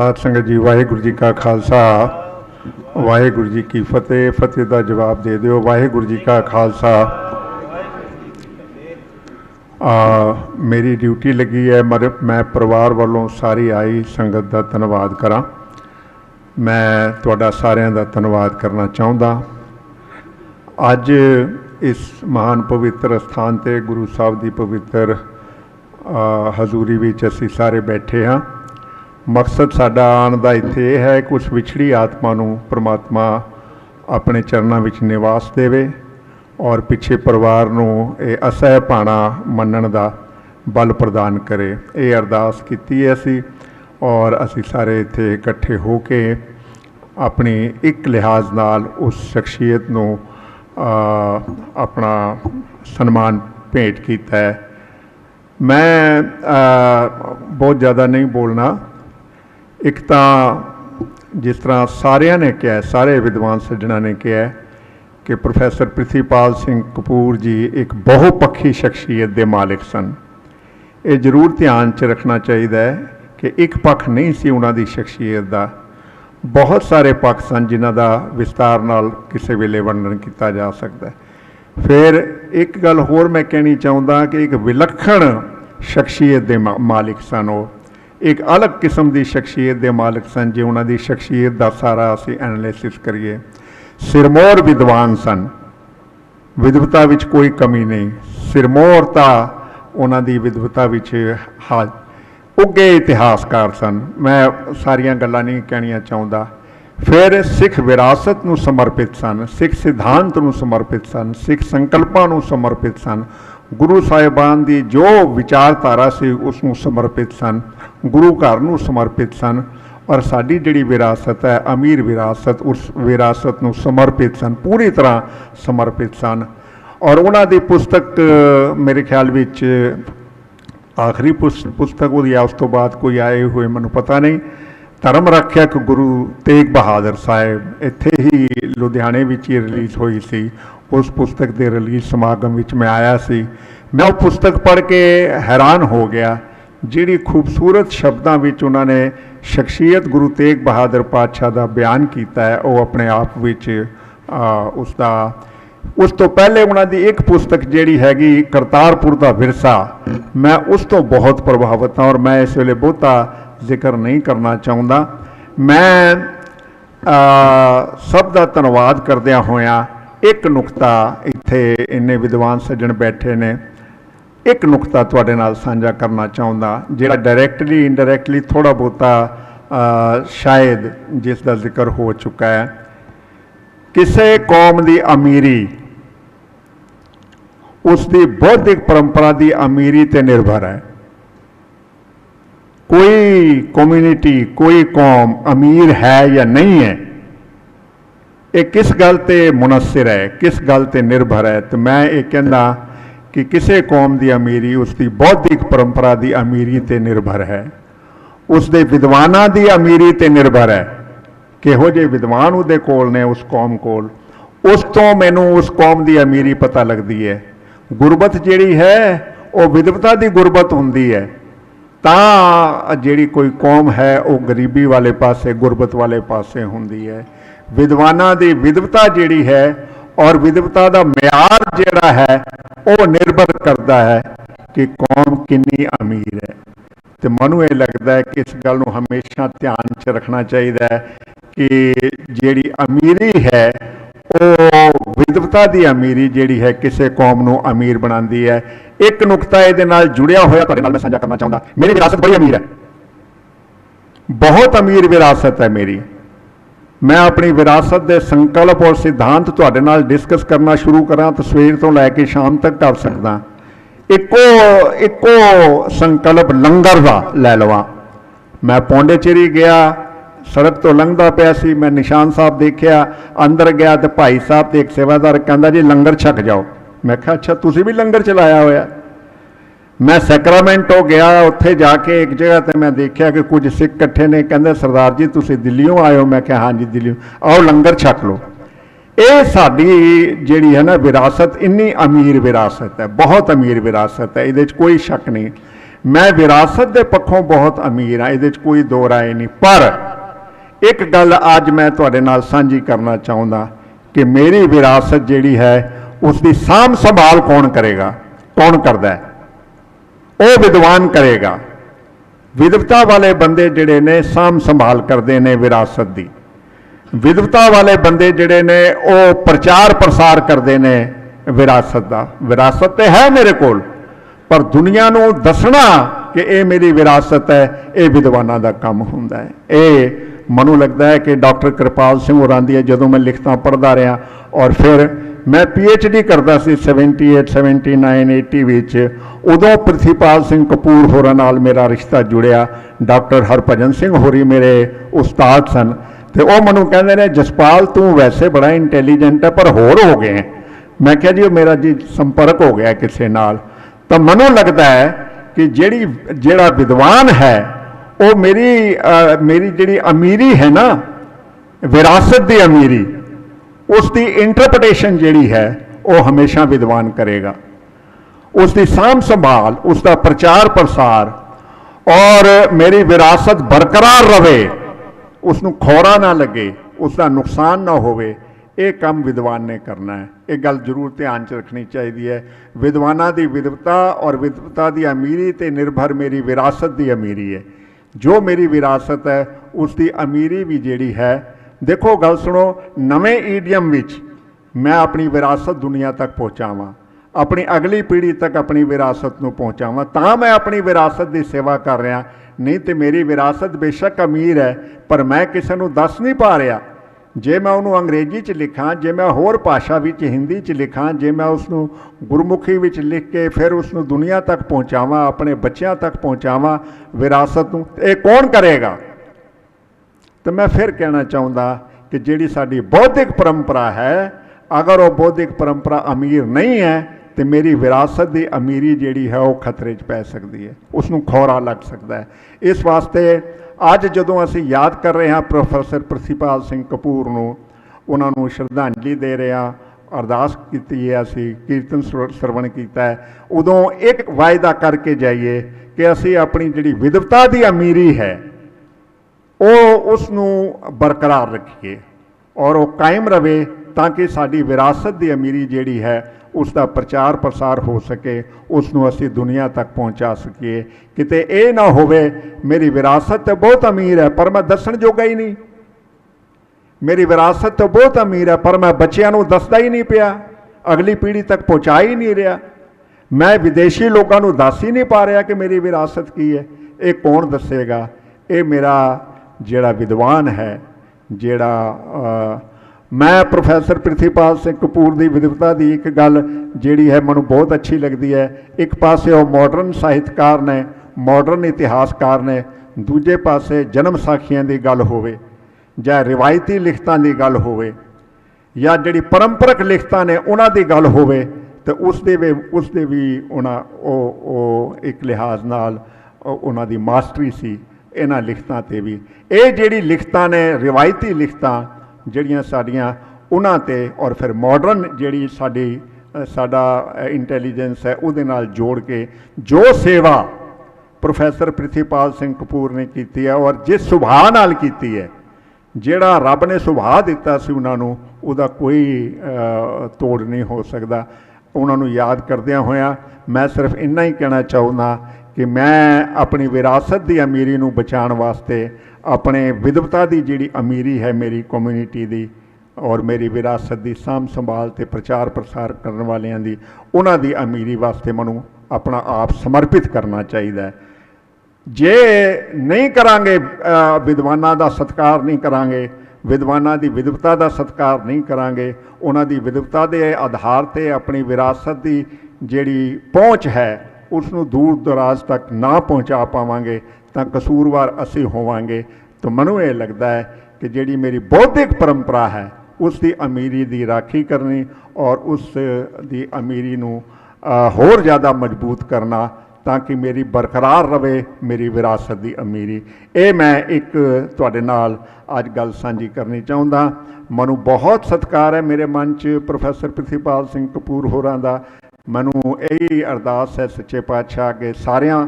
साध संगत जी वाहिगुरु जी का खालसा वाहिगुरु जी की फतेह। फतेह का जवाब दे दिओ। वाहिगुरु जी का खालसा। मेरी ड्यूटी लगी है मैं परिवार वालों सारी आई संगत का धन्यवाद करा। मैं तुहाडा सारिਆਂ ਦਾ धन्यवाद करना चाहता। अज इस महान पवित्र स्थान ते गुरु साहब की पवित्र हजूरी विच असीं सारे बैठे हाँ। मकसद साडा आने का इत्थे है कि उस विछड़ी आत्मा नूं परमात्मा अपने चरणों विच निवास देवे और पिछे परिवार नूं ये असह भाणा मनण दा बल प्रदान करे। ये अरदास कीती है असीं और असीं सारे इत्थे इकट्ठे हो के अपनी एक लिहाज नाल उस शख्सियत नूं अपना सन्मान भेंट कीता है। मैं बहुत ज़्यादा नहीं बोलना। एक तो जिस तरह सारिया ने कहा, सारे विद्वान सज्जना ने कहा कि प्रोफैसर प्रिथीपाल सिंह कपूर जी एक बहुपक्षी शख्सियत के मालिक सन। ये जरूर ध्यान च रखना चाहिए कि एक पक्ष नहीं सी उन्हां दी शख्सियत का, बहुत सारे पक्ष सन जिन्हां दा विस्तार नाल किसी वेले वर्णन किया जा सकता है। फिर एक गल होर मैं कहनी चाहता कि एक विलक्षण शख्सियत के मालिक सन। वो एक अलग किस्म की शख्सियत के मालिक सन। जो उन्होंने शख्सियत का सारा असी एनालिसिस करिए, सिरमौर विद्वान सन, विद्वता विच कोई कमी नहीं। सिरमौरता उन्होंने विद्वता विच हाल उगे इतिहासकार सन। मैं सारिया गल्लां नहीं कहनिया चाहता। फिर सिख विरासत नूं समर्पित सन, सिख सिद्धांत नूं समर्पित सन, सिख संकल्पां नूं समर्पित सन, गुरु साहिबान की जो विचारधारा से उसनूं समर्पित सन, गुरु घर नूं समर्पित सन और साडी जिहड़ी विरासत है अमीर विरासत, उस विरासत नूं समर्पित सन, पूरी तरह समर्पित सन। और उन्हां दी पुस्तक मेरे ख्याल विच आखिरी पुस्तक होई है, उस तो बाद कोई आए हुए मैनूं पता नहीं। धर्म रक्षक गुरु तेग बहादुर साहिब इत्थे ही लुधियाने विच ही रिलीज़ हुई सी। उस पुस्तक के रिलीज़ समागम विच मैं आया सी। मैं वो पुस्तक पढ़ के हैरान हो गया। जिहड़ी खूबसूरत शब्दों विच उन्होंने शख्सियत गुरु तेग बहादुर पातशाह का बयान किया है, वो अपने आप विच उसका उस तो पहले उन्होंने एक पुस्तक जिहड़ी हैगी करतारपुर का विरसा, मैं उस तो बहुत प्रभावित हाँ और मैं इस वेले बहुता जिक्र नहीं करना चाहता। मैं सब का धन्यवाद करदिया होया एक नुकता इत्थे इन्ने विद्वान सज्जन बैठे ने, एक नुकता तुहाडे नाल साझा करना चाहता जिहड़ा डायरैक्टली इनडायरैक्टली थोड़ा बहुता शायद जिसका जिक्र हो चुका है। किसी कौम की अमीरी उसकी बौद्धिक परंपरा की अमीरी ते निर्भर है। कोई कम्यूनिटी कोई कौम अमीर है या नहीं है, ये किस गल ते मुनसर है, किस गल ते निर्भर है। तो मैं ये कहना कि किसी कौम की अमीरी उसकी बौद्धिक परंपरा की अमीरी ते निर्भर है, उसके विद्वानां की अमीरी ते निर्भर है। किहो जे विद्वान उहदे कोल ने उस कौम कोल, उस तो मैनू उस कौम की अमीरी पता लगती है। गुरबत जिहड़ी है वो विद्वता की गुरबत हुंदी है, तां जिहड़ी कोई कौम है वो गरीबी वाले पासे गुरबत वाले पासे हुंदी है। विद्वानां दी विद्वता जिहड़ी है और विद्वता का म्यार जिहड़ा है वो निर्भर करता है कि कौम कितनी अमीर है। तो मैनूं ये लगता है कि इस गल नूं हमेशा ध्यान च रखना चाहिए कि जिहड़ी अमीरी है वो विद्वता की अमीरी जिहड़ी है किसी कौम नूं अमीर बनाती है। एक नुकता इहदे नाल जुड़िया होया तुहाडे नाल मैं साझा करना चाहता। मेरी विरासत बड़ी अमीर है, बहुत अमीर विरासत है मेरी। मैं अपनी विरासत के संकल्प और सिद्धांत तुहाडे नाल डिस्कस करना शुरू करा तो सवेर तो लैके शाम तक कर सकदा। इको संकल्प लंगर का लै लवां। मैं पौंडेचेरी गया, सड़क तो लंघदा पिया सी, मैं निशान साहब देखिया, अंदर गया तो भाई साहब तो एक सेवादार कहता जी लंगर छक जाओ। मैं कहा अच्छा तुसीं भी लंगर चलाया होया। मैं सैक्रामेंटो गया, उत्थे जाके एक जगह ते मैं देखा कि कुछ सिख इकट्ठे ने, कहते सरदार जी तुसीं दिल्लीओं आए हो। मैं कहा हाँ जी दिल्लीओं, आओ लंगर छक लो। ये साडी जिहड़ी है ना विरासत इन्नी अमीर विरासत है, बहुत अमीर विरासत है, ये कोई शक नहीं। मैं विरासत के पक्षों बहुत अमीर हाँ, ये कोई दो राय नहीं। पर एक गल अज मैं तुहाडे नाल साझी करना चाहुंदा कि मेरी विरासत जिहड़ी है उसकी साम संभाल कौन करेगा, कौन करदा है? वो विद्वान करेगा। विद्वता वाले बंदे जिहड़े ने साम संभाल करते हैं विरासत की। विद्वता वाले बंदे जिहड़े ने वो प्रचार प्रसार करते हैं विरासत का। विरासत तो है मेरे कोल, पर दुनिया नूं दसना कि ये मेरी विरासत है, ये विद्वानां दा काम हुंदा है। ये मनु लगता है कि डॉक्टर कृपाल सिंह होरां दी जदों मैं लिखतां पढ़दा रहा और फिर मैं PhD करता सी 78 79 80 विच, उदों प्रिथीपाल सिंह कपूर होरां नाल मेरा रिश्ता जुड़िया। डॉक्टर हरभजन सिंह होरी मेरे उस्ताद सन, तो वह मैनूं कहंदे ने जसपाल तू वैसे बड़ा इंटैलीजेंट है पर होर हो गए हैं। मैं क्या जी मेरा जी संपर्क हो गया किसी नाल। तो मैनूं लगता है कि जिहड़ा विद्वान है वो मेरी जिहड़ी अमीरी है ना, विरासत की अमीरी, उसकी इंटरप्रटेशन जिहड़ी है वो हमेशा विद्वान करेगा। उसकी साम संभाल, उसका प्रचार प्रसार और मेरी विरासत बरकरार रहे, उसनूं खौरा ना लगे, उसका नुकसान ना होवे, ये काम विद्वान ने करना है। एक गल जरूर ध्यान च रखनी चाहिए है। विद्वानां दी विद्वता और विद्वता की अमीरी ते निर्भर मेरी विरासत की अमीरी है। जो मेरी विरासत है उसकी अमीरी भी जिहड़ी है, देखो गल सुनो, नवें ईडियम विच मैं अपनी विरासत दुनिया तक पहुँचावां, अपनी अगली पीढ़ी तक अपनी विरासत नूं पहुँचावां, तां मैं अपनी विरासत की सेवा कर रहा। नहीं तो मेरी विरासत बेशक अमीर है पर मैं किसी को दस नहीं पा रहा। जे मैं उन्होंने अंग्रेजी च लिखा, जे मैं होर भाषा विच हिंदी च लिखा, जे मैं उसनूं गुरमुखी विच लिख के फिर उसनूं दुनिया तक पहुँचावां, अपने बच्चों तक पहुँचावां विरासत नूं, ये कौन करेगा? तो मैं फिर कहना चाहूँगा कि जिहड़ी साडी बौद्धिक परंपरा है, अगर वो बौद्धिक परंपरा अमीर नहीं है तो मेरी विरासत की अमीरी जिहड़ी है वो खतरे च पै सकती है, उसनूं खौरा लग सकता है। इस वास्ते अज जदों असीं याद कर रहे हैं प्रोफैसर प्रिथीपाल सिंह कपूर नूं, उन्हां नूं श्रद्धांजलि दे रहे हैं, अरदास कीती है, असीं कीर्तन सरवण कीता है, उदों एक वायदा करके जाइए कि असीं अपनी जिहड़ी विद्वता की अमीरी है वो उसनूं बरकरार रखिए और वो कायम रहे, ताकि साडी विरासत की अमीरी जिहड़ी है उसका प्रचार प्रसार हो सके, उसनूं असीं दुनिया तक पहुँचा सकीए। किते ये ना होवे मेरी विरासत तो बहुत अमीर है पर मैं दसण जोगा ही नहीं, मेरी विरासत तो बहुत अमीर है पर मैं बच्चों नूं दसदा ही नहीं पिया, अगली पीढ़ी तक पहुँचा ही नहीं रहा, मैं विदेशी लोगों नूं दस ही नहीं पा रहा कि मेरी विरासत की है। ये कौन दसेगा? ये मेरा जिहड़ा विद्वान है, जिहड़ा मैं प्रोफैसर प्रिथीपाल सिंह कपूर की विद्वता की एक गल जिहड़ी है मैनूं बहुत अच्छी लगती है। एक पासे वो मॉडर्न साहित्यकार ने, मॉडर्न इतिहासकार ने, दूजे पासे जन्म साखियां की गल होवे जां रिवायती लिखतां की गल होवे या जिहड़ी परंपरक लिखतां ने उन्हां दी गल होवे, तो उसदे भी उन्हां एक लिहाज नाल उन्हां दी मास्टरी सी इन्हां लिखतां ते भी। ये जिहड़ी लिखतां ने रिवायती लिखतां ਜਿਹੜੀਆਂ ਸਾਡੀਆਂ ਉਹਨਾਂ ਤੇ और फिर मॉडर्न ਜਿਹੜੀ ਸਾਡਾ इंटैलीजेंस है ਉਹਦੇ ਨਾਲ जोड़ के जो सेवा प्रोफैसर प्रिथीपाल सिंह कपूर ने की है और जिस सुभाਅ ਨਾਲ की है, ਜਿਹੜਾ रब ने सुभाਅ दिता सी उन्होंने ਉਹਦਾ कोई तोड़ नहीं हो सकता। उन्होंने याद करदियां होया मैं सिर्फ इन्ना ही कहना चाहूँगा कि मैं अपनी विरासत की अमीरी नूं बचाने वास्ते अपने विद्वता की जिहड़ी अमीरी है मेरी कम्यूनिटी की और मेरी विरासत की साम संभाल ते प्रचार प्रसार करने वालियां दी उन्हां दी अमीरी वास्ते मैनूं अपना आप समर्पित करना चाहिए। जे नहीं करांगे, विद्वानां दा सत्कार नहीं करांगे, विद्वानां दी विद्वता का सत्कार नहीं करांगे, उन्हां दी विद्वता के आधार ते अपनी विरासत की जिहड़ी पहुँच है उसनूं दूर दराज तक ना पहुँचा पावांगे तो कसूरवार असी होवांगे। तो मैनूं ये लगता है कि जिहड़ी मेरी बौद्धिक परंपरा है उसकी अमीरी की राखी करनी और उस दी अमीरी नूं होर ज़्यादा मजबूत करना ताकि मेरी बरकरार रहे मेरी विरासत की अमीरी। ये मैं एक तुहाडे नाल अज गल सांझी करनी चाहुंदा। मैनूं बहुत सत्कार है मेरे मन च प्रोफैसर प्रिथीपाल सिंह कपूर होरां दा। मैनूं यही अरदास है सच्चे पातशाह के सारियां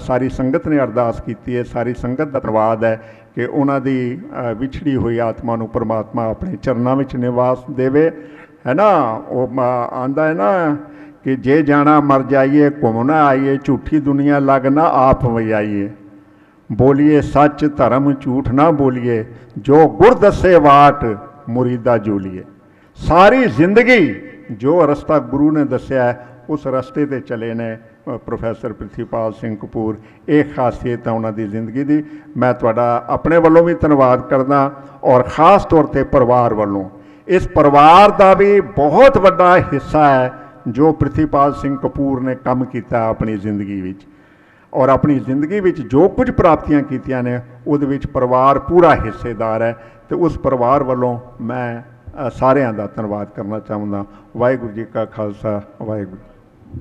ਸਾਰੀ ਸੰਗਤ ਨੇ ਅਰਦਾਸ ਕੀਤੀ ਹੈ, ਸਾਰੀ ਸੰਗਤ ਦਾ ਧੰਨਵਾਦ ਹੈ ਕਿ ਉਹਨਾਂ ਦੀ ਵਿਛੜੀ ਹੋਈ ਆਤਮਾ ਨੂੰ ਪਰਮਾਤਮਾ ਆਪਣੇ ਚਰਨਾਂ ਵਿੱਚ ਨਿਵਾਸ ਦੇਵੇ, ਹੈ ਨਾ। ਉਹ ਆਂਦਾ ਹੈ ਨਾ ਕਿ ਜੇ ਜਾਣਾ ਮਰ ਜਾਈਏ ਘੁੰਮ ਨਾ ਆਈਏ, ਝੂਠੀ ਦੁਨੀਆ ਲੱਗ ਨਾ ਆਪ ਵਜਾਈਏ, ਬੋਲੀਏ ਸੱਚ ਧਰਮ ਝੂਠ ਨਾ ਬੋਲੀਏ, ਜੋ ਗੁਰ ਦੱਸੇ ਵਾਟ ਮੁਰੀਦਾ ਜੋਲੀਏ। ਸਾਰੀ ਜ਼ਿੰਦਗੀ ਜੋ ਰਸਤਾ ਗੁਰੂ ਨੇ ਦੱਸਿਆ ਉਸ ਰਸਤੇ 'ਤੇ ਚਲੇ ਨੇ ਪ੍ਰੋਫੈਸਰ ਪ੍ਰਿਥੀਪਾਲ ਸਿੰਘ ਕਪੂਰ। ਇਹ ਖਾਸੀਅਤ ਹੈ ਉਹਨਾਂ ਦੀ ਜ਼ਿੰਦਗੀ ਦੀ। ਮੈਂ ਤੁਹਾਡਾ ਆਪਣੇ ਵੱਲੋਂ ਵੀ ਧੰਨਵਾਦ ਕਰਦਾ ਔਰ ख़ास ਤੌਰ 'ਤੇ ਪਰਿਵਾਰ ਵੱਲੋਂ। ਇਸ ਪਰਿਵਾਰ ਦਾ ਵੀ ਬਹੁਤ ਵੱਡਾ ਹਿੱਸਾ ਹੈ ਜੋ ਪ੍ਰਿਥੀਪਾਲ ਸਿੰਘ ਕਪੂਰ ਨੇ ਕੰਮ ਕੀਤਾ ਆਪਣੀ ਜ਼ਿੰਦਗੀ ਵਿੱਚ, ਔਰ ਆਪਣੀ ਜ਼ਿੰਦਗੀ ਵਿੱਚ ਜੋ ਕੁਝ ਪ੍ਰਾਪਤੀਆਂ ਕੀਤੀਆਂ ਨੇ ਉਹਦੇ ਵਿੱਚ ਪਰਿਵਾਰ ਪੂਰਾ ਹਿੱਸੇਦਾਰ ਹੈ। ਅਤੇ ਉਸ ਪਰਿਵਾਰ ਵੱਲੋਂ ਮੈਂ ਸਾਰਿਆਂ ਦਾ ਧੰਨਵਾਦ ਕਰਨਾ ਚਾਹੁੰਦਾ। ਵਾਹਿਗੁਰੂ ਜੀ ਕਾ ਖਾਲਸਾ, ਵਾਹਿਗੁਰੂ।